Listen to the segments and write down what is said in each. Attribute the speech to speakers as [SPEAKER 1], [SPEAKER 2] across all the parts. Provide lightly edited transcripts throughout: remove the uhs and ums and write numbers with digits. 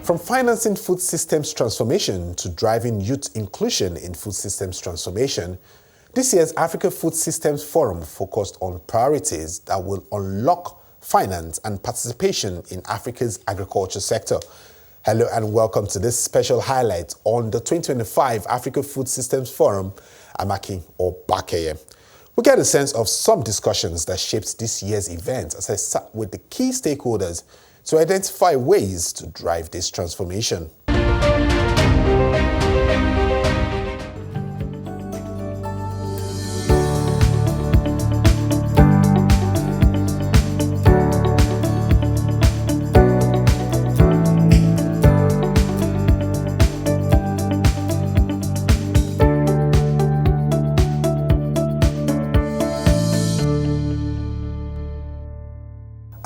[SPEAKER 1] From financing food systems transformation to driving youth inclusion in food systems transformation, this year's Africa Food Systems Forum focused on priorities that will unlock finance and participation in Africa's agriculture sector. Hello and welcome to this special highlight on the 2025 Africa Food Systems Forum, Amaki or Bakeye. We get a sense of some discussions that shaped this year's event as I sat with the key stakeholders to identify ways to drive this transformation.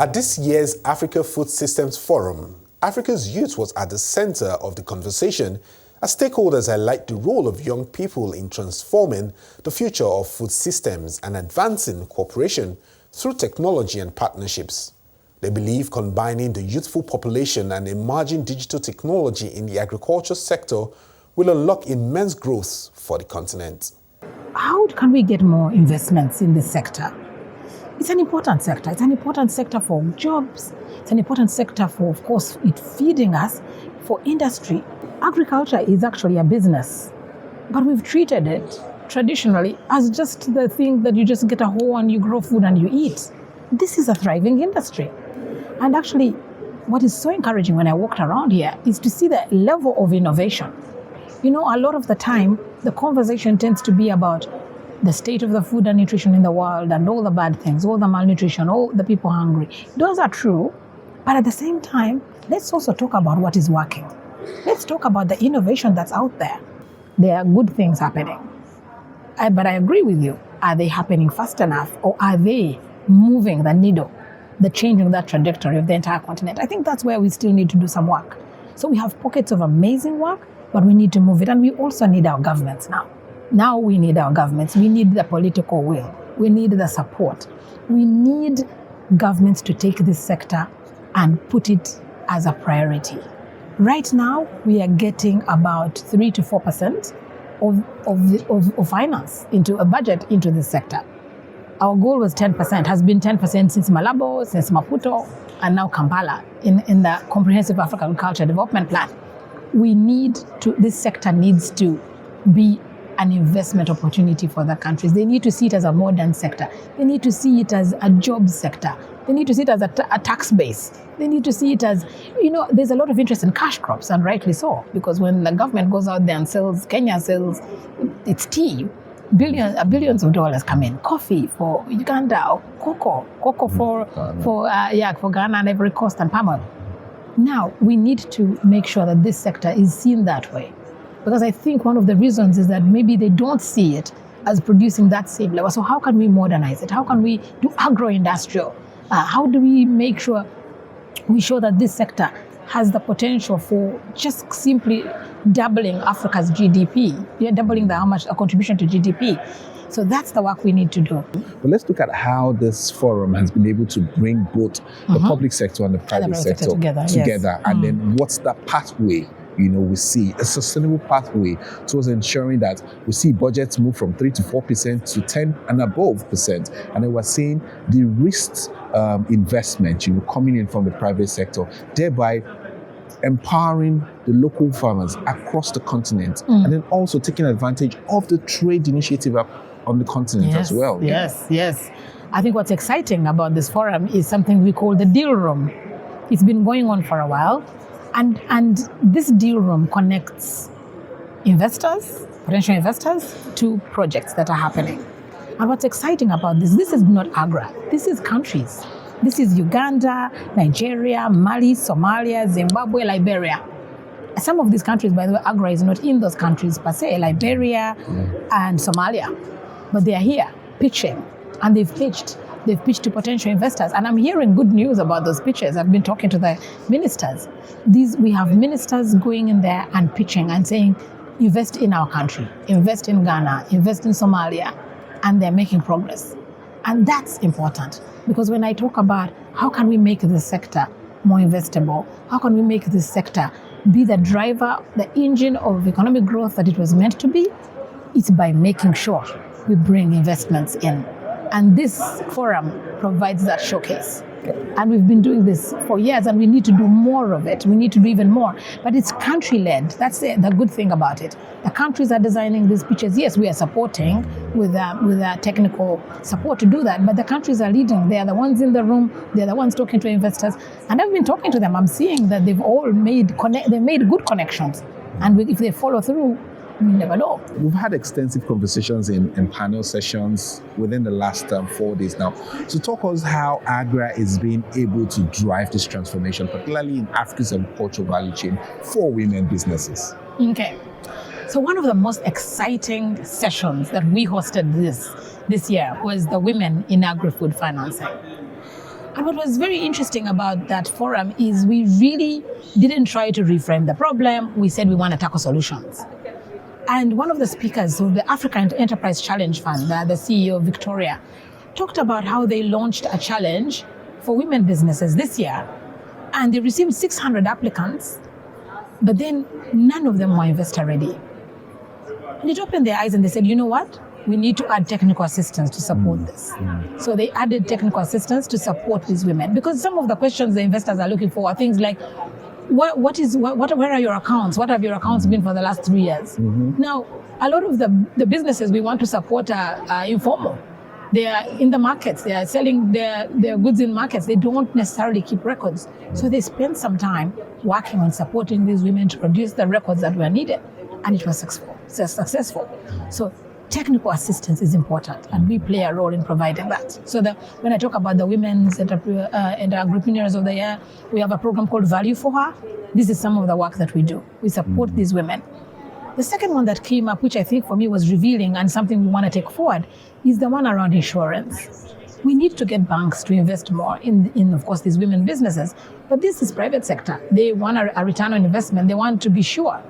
[SPEAKER 1] At this year's Africa Food Systems Forum, Africa's youth was at the center of the conversation as stakeholders highlight the role of young people in transforming the future of food systems and advancing cooperation through technology and partnerships. They believe combining the youthful population and emerging digital technology in the agriculture sector will unlock immense growth for the continent.
[SPEAKER 2] How can we get more investments in this sector? It's an important sector. It's an important sector for jobs. It's an important sector for, of course, it feeding us, for industry. Agriculture is actually a business, but we've treated it traditionally as just the thing that you just get a hoe and you grow food and you eat. This is a thriving industry. And actually, what is so encouraging when I walked around here is to see the level of innovation. You know, a lot of the time, the conversation tends to be about the state of the food and nutrition in the world and all the bad things, all the malnutrition, all the people hungry. Those are true, but at the same time, let's also talk about what is working. Let's talk about the innovation that's out there. There are good things happening. But I agree with you. Are they happening fast enough, or are they moving the needle, the changing that trajectory of the entire continent? I think that's where we still need to do some work. So we have pockets of amazing work, but we need to move it, and we also need our governments now. Now we need our governments. We need the political will. We need the support. We need governments to take this sector and put it as a priority. Right now, we are getting about 3 to 4% of finance into a budget into this sector. Our goal was 10%, has been 10% since Malabo, since Maputo, and now Kampala in the Comprehensive African Agriculture Development Plan. This sector needs to be an investment opportunity for the countries. They need to see it as a modern sector. They need to see it as a job sector. They need to see it as a tax base. They need to see it as, there's a lot of interest in cash crops, and rightly so, because when the government goes out there and sells, Kenya sells its tea, billions of dollars come in. Coffee for Uganda, cocoa for Ghana and Ivory Coast and palm oil. Now, we need to make sure that this sector is seen that way. Because I think one of the reasons is that maybe they don't see it as producing that same level. So how can we modernize it? How can we do agro-industrial? How do we make sure we show that this sector has the potential for just simply doubling Africa's GDP? Yeah, doubling how much a contribution to GDP. So that's the work we need to do.
[SPEAKER 3] But let's look at how this forum has been able to bring both the public sector and the private sector together. Yes. And then what's the pathway we see a sustainable pathway towards ensuring that we see budgets move from 3 to 4% to 10 and above percent. And then we're seeing the risk investment, coming in from the private sector, thereby empowering the local farmers across the continent, and then also taking advantage of the trade initiative on the continent as well.
[SPEAKER 2] Yes. I think what's exciting about this forum is something we call the deal room. It's been going on for a while. And this deal room connects investors, potential investors, to projects that are happening. And what's exciting about this is not Agra. This is countries. This is Uganda, Nigeria, Mali, Somalia, Zimbabwe, Liberia. Some of these countries, by the way, Agra is not in those countries per se, Liberia and Somalia. But they are here pitching, and they've pitched to potential investors. And I'm hearing good news about those pitches. I've been talking to the ministers. We have ministers going in there and pitching and saying, invest in our country, invest in Ghana, invest in Somalia, and they're making progress. And that's important, because when I talk about how can we make this sector more investable, how can we make this sector be the driver, the engine of economic growth that it was meant to be, it's by making sure we bring investments in. And this forum provides that showcase. And we've been doing this for years, and we need to do more of it. We need to do even more. But it's country-led. That's the good thing about it. The countries are designing these pitches. Yes, we are supporting with technical support to do that, but the countries are leading. They are the ones in the room. They are the ones talking to investors. And I've been talking to them. I'm seeing that they've all made good connections. And if they follow through, we never know.
[SPEAKER 3] We've had extensive conversations in panel sessions within the last 4 days now. So talk us how AGRA is being able to drive this transformation, particularly in Africa's agricultural value chain for women businesses.
[SPEAKER 2] Okay. So one of the most exciting sessions that we hosted this year was the Women in Agri-Food Financing. And what was very interesting about that forum is we really didn't try to reframe the problem. We said we want to tackle solutions. And one of the speakers of the African Enterprise Challenge Fund, the CEO, Victoria, talked about how they launched a challenge for women businesses this year. And they received 600 applicants, but then none of them were investor ready. And it opened their eyes and they said, you know what? We need to add technical assistance to support this. So they added technical assistance to support these women. Because some of the questions the investors are looking for are things like, where are your accounts? What have your accounts been for the last 3 years? Now, a lot of the businesses we want to support are informal. They are in the markets. They are selling their goods in markets. They don't necessarily keep records. So they spend some time working on supporting these women to produce the records that were needed. And it was successful. So technical assistance is important, and we play a role in providing that. So when I talk about the Women's Entrepreneurs of the Year, we have a program called Value for Her. This is some of the work that we do. We support these women. The second one that came up, which I think for me was revealing and something we want to take forward, is the one around insurance. We need to get banks to invest more in of course, these women businesses. But this is private sector. They want a return on investment. They want to be sure.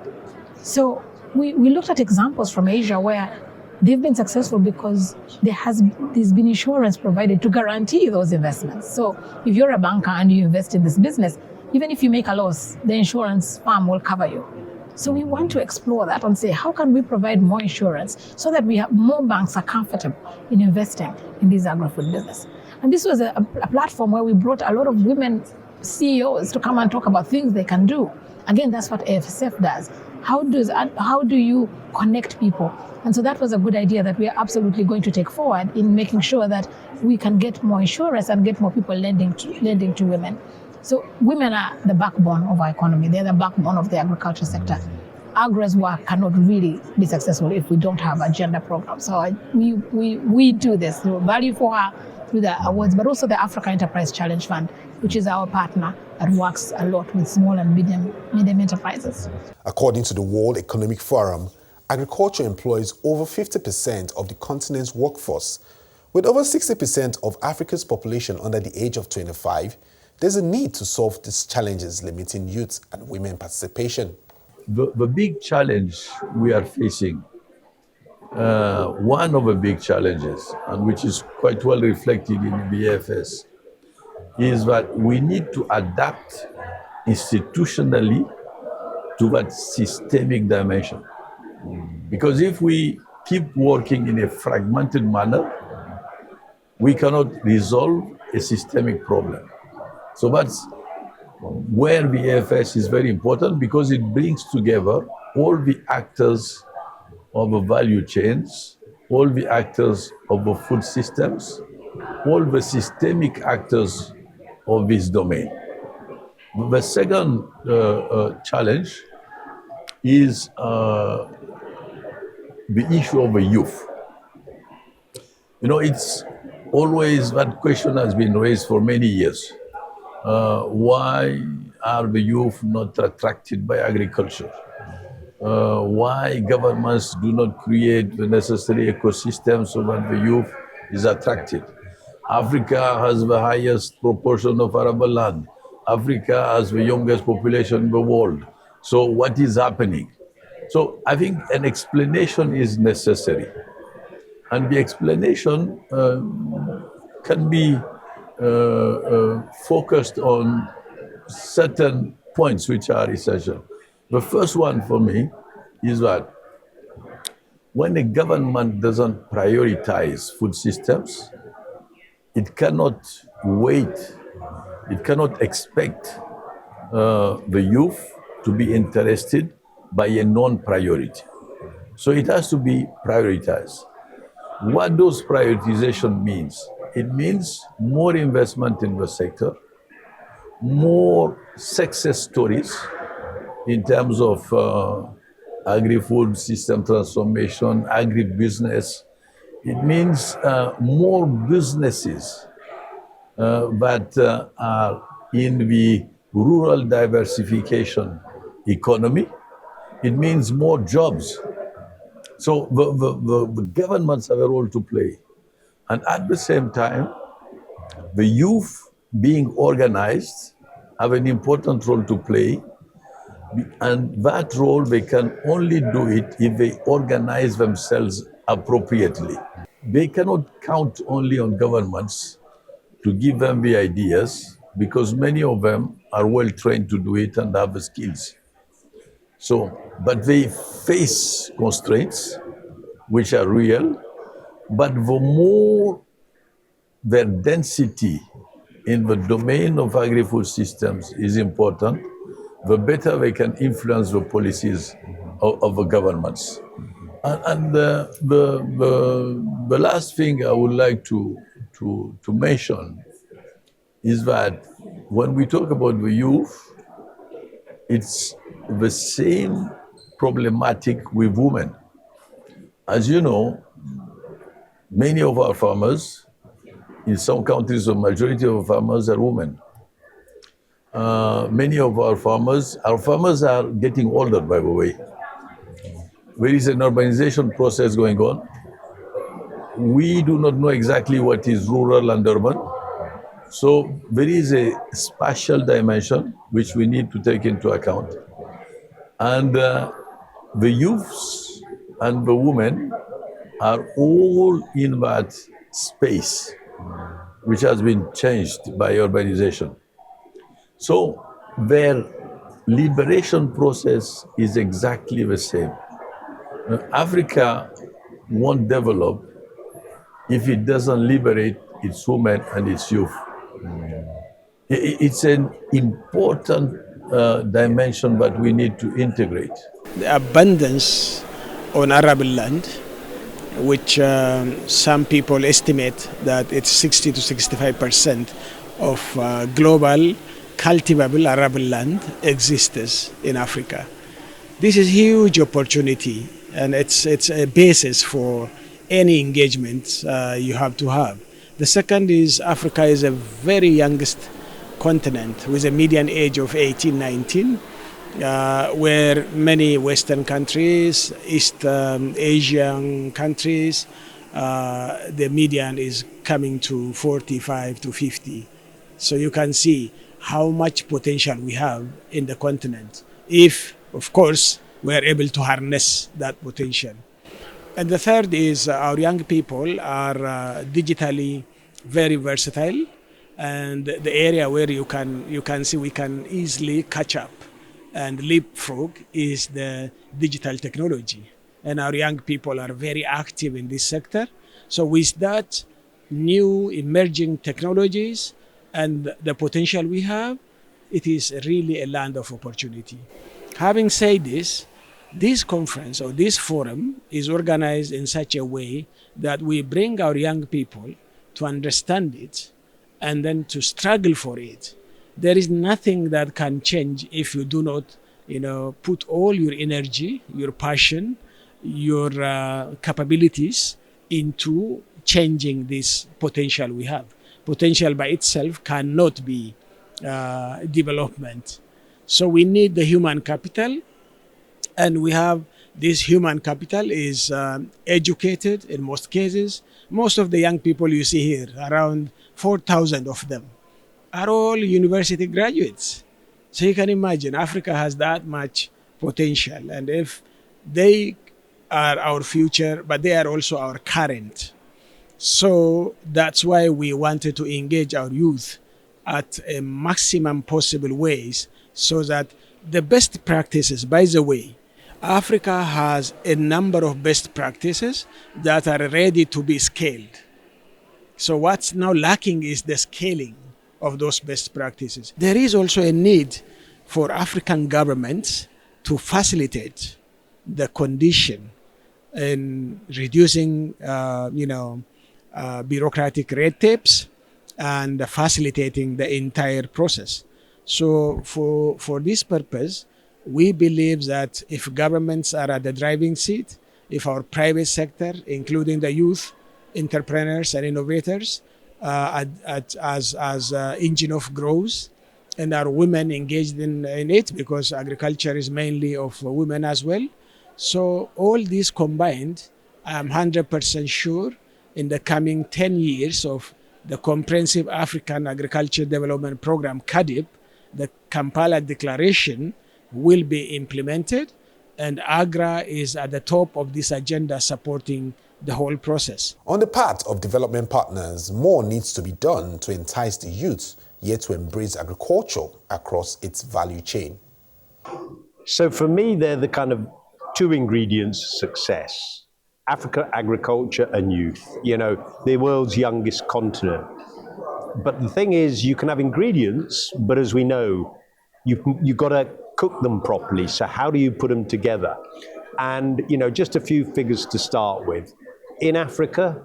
[SPEAKER 2] So we looked at examples from Asia where they've been successful because there's been insurance provided to guarantee those investments. So if you're a banker and you invest in this business, even if you make a loss, the insurance firm will cover you. So we want to explore that and say, how can we provide more insurance so that we have more banks are comfortable in investing in this agri-food business? And this was a platform where we brought a lot of women CEOs to come and talk about things they can do. Again, that's what AFSF does. How do you connect people? And so that was a good idea that we are absolutely going to take forward in making sure that we can get more insurance and get more people lending to women. So women are the backbone of our economy. They're the backbone of the agriculture sector. AGRA's work cannot really be successful if we don't have a gender program. So we do this through Value for Her, through the awards, but also the Africa Enterprise Challenge Fund, which is our partner that works a lot with small and medium enterprises.
[SPEAKER 1] According to the World Economic Forum, agriculture employs over 50% of the continent's workforce. With over 60% of Africa's population under the age of 25, there's a need to solve these challenges limiting youth and women participation.
[SPEAKER 4] The big challenge we are facing, one of the big challenges, and which is quite well reflected in BFS, is that we need to adapt institutionally to that systemic dimension. Because if we keep working in a fragmented manner, we cannot resolve a systemic problem. So that's where BFS is very important, because it brings together all the actors of the value chains, all the actors of the food systems, all the systemic actors of this domain. The second challenge is the issue of the youth. You know, it's always, that question has been raised for many years. Why are the youth not attracted by agriculture? Why governments do not create the necessary ecosystem so that the youth is attracted? Africa has the highest proportion of arable land. Africa has the youngest population in the world. So what is happening? So I think an explanation is necessary. And the explanation can be focused on certain points which are essential. The first one for me is that when a government doesn't prioritize food systems, it cannot wait, it cannot expect the youth to be interested by a non-priority. So it has to be prioritized. What does prioritization means? It means more investment in the sector, more success stories in terms of agri-food system transformation, agribusiness. It means more businesses that are in the rural diversification economy. It means more jobs. So the governments have a role to play. And at the same time, the youth being organized have an important role to play. And that role, they can only do it if they organize themselves appropriately. They cannot count only on governments to give them the ideas because many of them are well trained to do it and have the skills. So, but they face constraints which are real, but the more their density in the domain of agri-food systems is important, the better they can influence the policies of the governments. And the last thing I would like to mention is that when we talk about the youth, it's the same problematic with women. As you know, many of our farmers, in some countries, the majority of farmers are women. Many of our farmers are getting older, by the way. There is an urbanization process going on. We do not know exactly what is rural and urban. So there is a spatial dimension which we need to take into account. And the youths and the women are all in that space which has been changed by urbanization. So their liberation process is exactly the same. Africa won't develop if it doesn't liberate its women and its youth. It's an important dimension that we need to integrate.
[SPEAKER 5] The abundance on arable land, which some people estimate that it's 60 to 65% of global cultivable arable land exists in Africa. This is a huge opportunity, and it's a basis for any engagement you have to have. The second is Africa is a very youngest continent with a median age of 18, 19, where many Western countries, East Asian countries, the median is coming to 45 to 50. So you can see how much potential we have in the continent if, of course, we are able to harness that potential. And the third is our young people are digitally very versatile, and the area where you can see we can easily catch up and leapfrog is the digital technology. And our young people are very active in this sector. So with that, new emerging technologies and the potential we have, it is really a land of opportunity. Having said this conference or this forum is organized in such a way that we bring our young people to understand it and then to struggle for it. There is nothing that can change if you do not, put all your energy, your passion, your capabilities into changing this potential we have. Potential by itself cannot be development. So we need the human capital, and we have this human capital is educated in most cases. Most of the young people you see here, around 4,000 of them, are all university graduates. So you can imagine Africa has that much potential. And if they are our future, but they are also our current. So that's why we wanted to engage our youth at a maximum possible ways so that the best practices, by the way, Africa has a number of best practices that are ready to be scaled. So what's now lacking is the scaling of those best practices. There is also a need for African governments to facilitate the condition in reducing, bureaucratic red tapes and facilitating the entire process. So for this purpose, we believe that if governments are at the driving seat, if our private sector, including the youth, entrepreneurs and innovators, as engine of growth, and our women engaged in it, because agriculture is mainly of women as well. So all these combined, I'm 100% sure in the coming 10 years of the Comprehensive African Agriculture Development Program, CADIP, the Kampala Declaration will be implemented, and AGRA is at the top of this agenda supporting the whole process.
[SPEAKER 1] On the part of development partners, more needs to be done to entice the youth, yet to embrace agriculture across its value chain.
[SPEAKER 6] So for me, they're the kind of two ingredients of success: Africa, agriculture, and youth. You know, the world's youngest continent. But the thing is, you can have ingredients, but as we know, you've got to cook them properly. So how do you put them together? And, you know, just a few figures to start with. In Africa,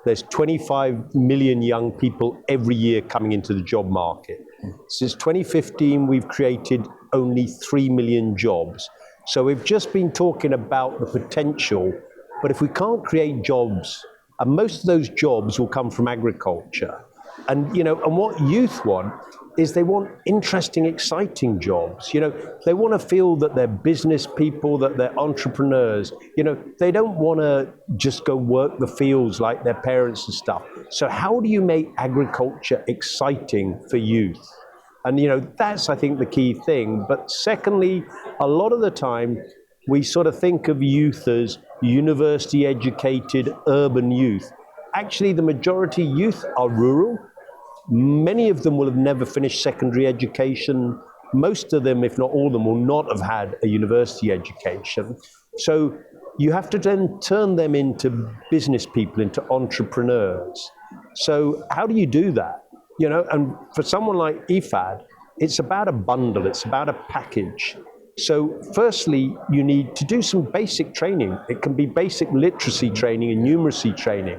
[SPEAKER 6] there's 25 million young people every year coming into the job market. Since 2015, we've created only 3 million jobs. So we've just been talking about the potential, but if we can't create jobs, and most of those jobs will come from agriculture. And, you know, and what youth want is they want interesting, exciting jobs. You know, they want to feel that they're business people, that they're entrepreneurs. You know, they don't want to just go work the fields like their parents and stuff. So how do you make agriculture exciting for youth? And, you know, that's, I think, the key thing. But secondly, a lot of the time, we sort of think of youth as university educated urban youth. Actually, the majority youth are rural. Many of them will have never finished secondary education. Most of them, if not all of them, will not have had a university education. So you have to then turn them into business people, into entrepreneurs. So how do you do that? You know, and for someone like IFAD, it's about a bundle, it's about a package. So firstly, you need to do some basic training. It can be basic literacy training and numeracy training.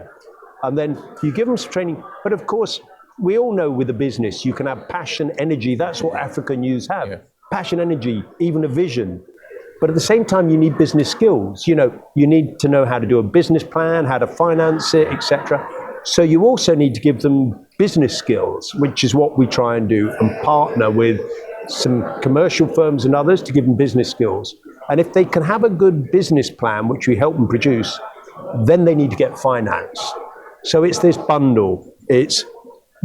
[SPEAKER 6] And then you give them some training. But of course, we all know with a business, you can have passion, energy. That's what African youth have. Yeah. Passion, energy, even a vision. But at the same time, you need business skills. You know, you need to know how to do a business plan, how to finance it, etc. So you also need to give them business skills, which is what we try and do, and partner with some commercial firms and others to give them business skills. And if they can have a good business plan, which we help them produce, then they need to get finance. So it's this bundle. It's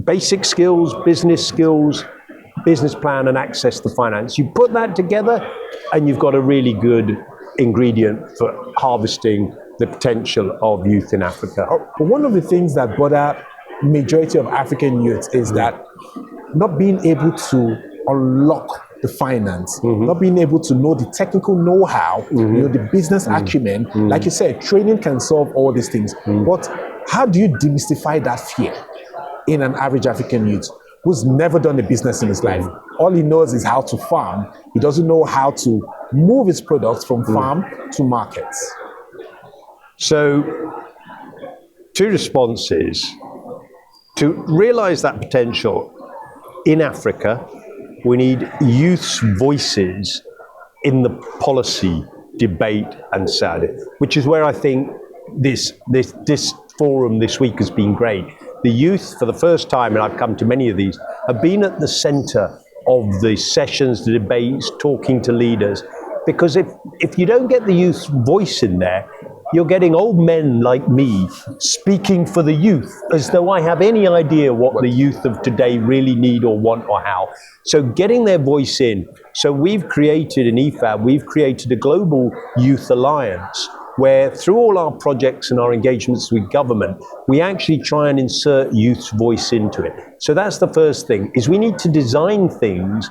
[SPEAKER 6] basic skills, business plan, and access to finance. You put that together and you've got a really good ingredient for harvesting the potential of youth in Africa.
[SPEAKER 3] One of the things that bother majority of African youth is that not being able to unlock the finance, not being able to know the technical know-how, you know, the business acumen. Like you said, training can solve all these things. But how do you demystify that fear in an average African youth who's never done a business in his life? All he knows is how to farm. He doesn't know how to move his products from farm to markets.
[SPEAKER 6] So, two responses. To realize that potential in Africa, we need youth's voices in the policy debate and society, which is where I think this forum this week has been great. The youth, for the first time, and I've come to many of these, have been at the center of the sessions, the debates, talking to leaders. Because if you don't get the youth's voice in there, you're getting old men like me speaking for the youth, as though I have any idea what the youth of today really need or want or how. So getting their voice in. So we've created in IFAD, we've created a global youth alliance where through all our projects and our engagements with government, we actually try and insert youth's voice into it. So that's the first thing, is we need to design things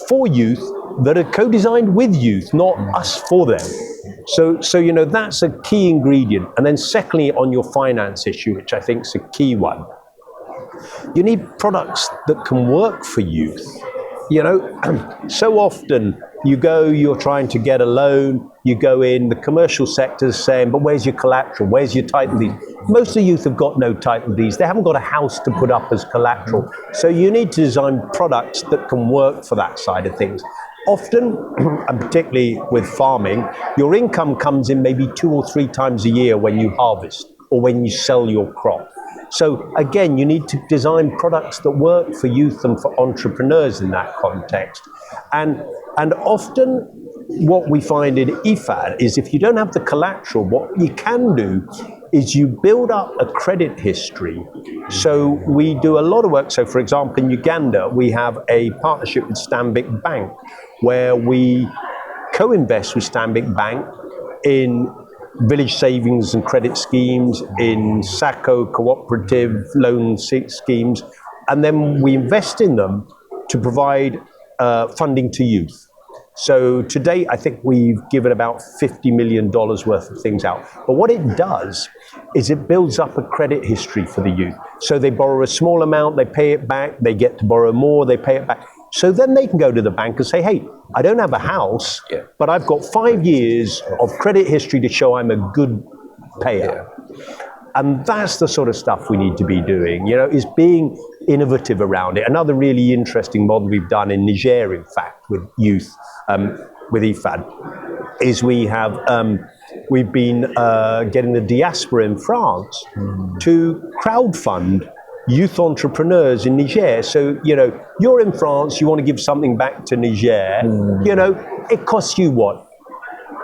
[SPEAKER 6] for youth that are co-designed with youth, not us for them. So you know, that's a key ingredient. And then secondly, on your finance issue, which I think is a key one, you need products that can work for youth. You know, so often you're trying to get a loan, you go in, the commercial sector's saying, but where's your collateral? Where's your title deed? Most of the youth have got no title deeds. They haven't got a house to put up as collateral. So you need to design products that can work for that side of things. Often, and particularly with farming, your income comes in maybe 2 or 3 times a year when you harvest or when you sell your crop. So again, you need to design products that work for youth and for entrepreneurs in that context. And often what we find in IFAD is if you don't have the collateral, what you can do is you build up a credit history. So we do a lot of work. So for example, in Uganda, we have a partnership with Stanbic Bank where we co-invest with Stanbic Bank in village savings and credit schemes, in SACCO cooperative loan schemes, and then we invest in them to provide funding to youth. So to date, I think we've given about $50 million worth of things out. But what it does is it builds up a credit history for the youth. So they borrow a small amount, they pay it back, they get to borrow more, they pay it back. So then they can go to the bank and say, hey, I don't have a house, but I've got 5 years of credit history to show I'm a good payer. And that's the sort of stuff we need to be doing, you know, is being innovative around it. Another really interesting model we've done in Niger, in fact, with youth, with IFAD, is we've been getting the diaspora in France to crowdfund youth entrepreneurs in Niger. So, you know, you're in France, you want to give something back to Niger, you know, it costs you what?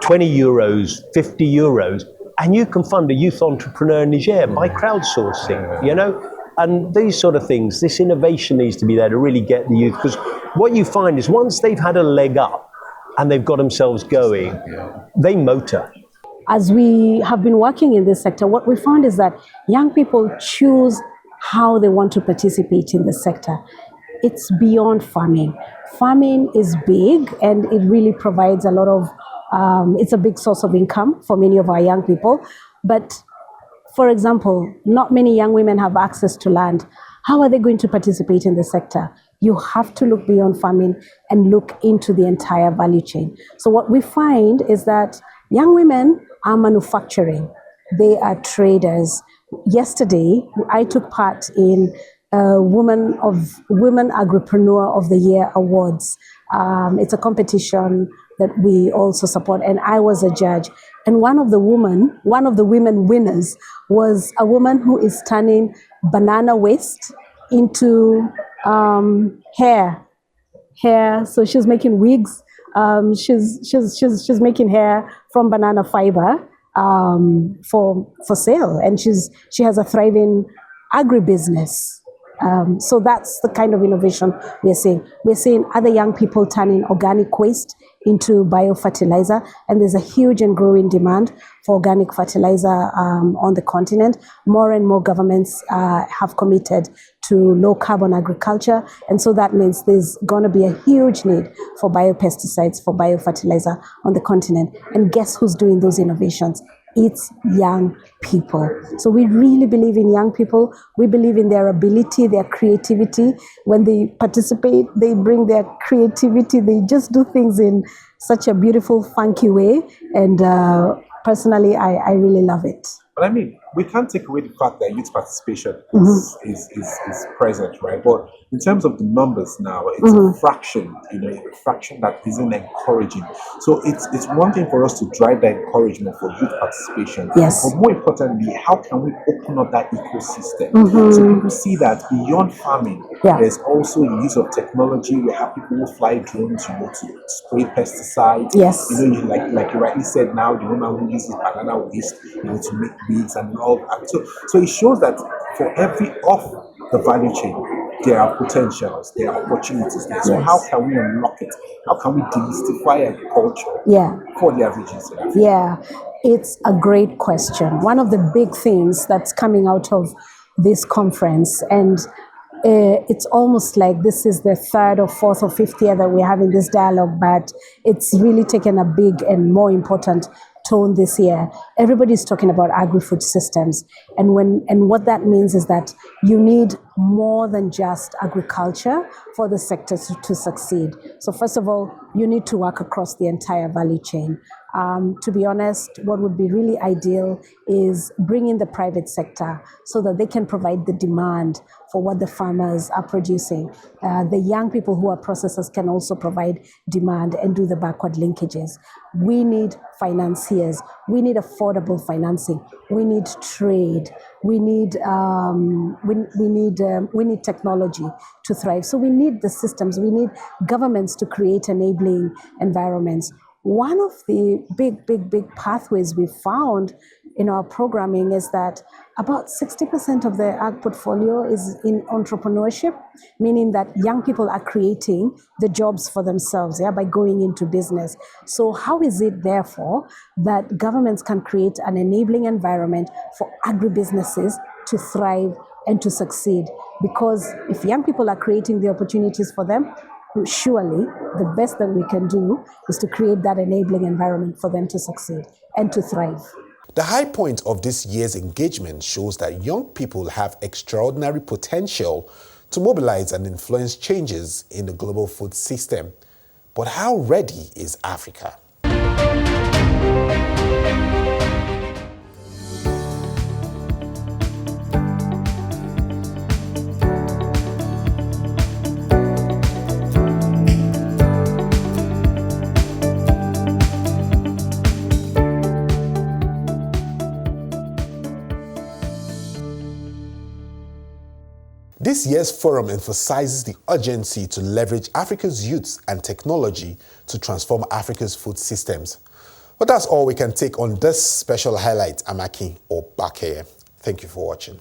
[SPEAKER 6] 20 euros, 50 euros, and you can fund a youth entrepreneur in Niger by crowdsourcing, you know? And these sort of things, this innovation needs to be there to really get the youth, because what you find is once they've had a leg up and they've got themselves going, they motor.
[SPEAKER 7] As we have been working in this sector, what we found is that young people choose how they want to participate in the sector. It's beyond farming. Farming is big and it really provides a lot of, it's a big source of income for many of our young people. But for example, not many young women have access to land. How are they going to participate in the sector? You have to look beyond farming and look into the entire value chain. So what we find is that young women are manufacturing. They are traders. Yesterday, I took part in Women Agripreneur of the Year Awards. It's a competition that we also support, and I was a judge. And one of the women winners was a woman who is turning banana waste into hair. So she's making wigs. She's making hair from banana fiber for sale, and she has a thriving agribusiness. So that's the kind of innovation we're seeing. We're seeing other young people turning organic waste into biofertilizer, and there's a huge and growing demand for organic fertilizer on the continent. More and more governments have committed to low carbon agriculture, and so that means there's going to be a huge need for biopesticides, for biofertilizer on the continent. And guess who's doing those innovations? It's young people. So we really believe in young people. We believe in their ability, their creativity. When they participate, they bring their creativity. They just do things in such a beautiful, funky way. And personally, I really love it.
[SPEAKER 3] But I mean, we can't take away the fact that youth participation is present, right? But in terms of the numbers now, it's a fraction, a fraction that isn't encouraging. So it's one thing for us to drive the encouragement for youth participation.
[SPEAKER 7] Yes.
[SPEAKER 3] But more importantly, how can we open up that ecosystem? So people see that beyond farming, there's also the use of technology. We have people who fly drones, to spray pesticides.
[SPEAKER 7] Yes.
[SPEAKER 3] Like you rightly said now, the woman who uses banana waste, to make weeds and all that. So it shows that for every off the value chain, there are potentials, there are opportunities there. So how can we unlock it? How can we demystify agriculture for the average user?
[SPEAKER 7] Yeah, it's a great question. One of the big themes that's coming out of this conference, and it's almost like this is the third or fourth or fifth year that we're having this dialogue, but it's really taken a big and more important tone this year. Everybody's talking about agri-food systems, and what that means is that you need more than just agriculture for the sector to succeed. So first of all, you need to work across the entire value chain. To be honest, what would be really ideal is bringing the private sector so that they can provide the demand for what the farmers are producing. The young people who are processors can also provide demand and do the backward linkages. We need financiers. We need affordable financing. We need trade. We need technology to thrive. So we need the systems. We need governments to create enabling environments. One of the big pathways we found in our programming is that about 60% of the ag portfolio is in entrepreneurship, meaning that young people are creating the jobs for themselves, by going into business. So how is it, therefore, that governments can create an enabling environment for agribusinesses to thrive and to succeed? Because if young people are creating the opportunities for them, surely the best that we can do is to create that enabling environment for them to succeed and to thrive.
[SPEAKER 1] The high point of this year's engagement shows that young people have extraordinary potential to mobilize and influence changes in the global food system. But how ready is Africa? This year's forum emphasizes the urgency to leverage Africa's youth and technology to transform Africa's food systems. But that's all we can take on this special highlight. I'm Aki Obakeye. Thank you for watching.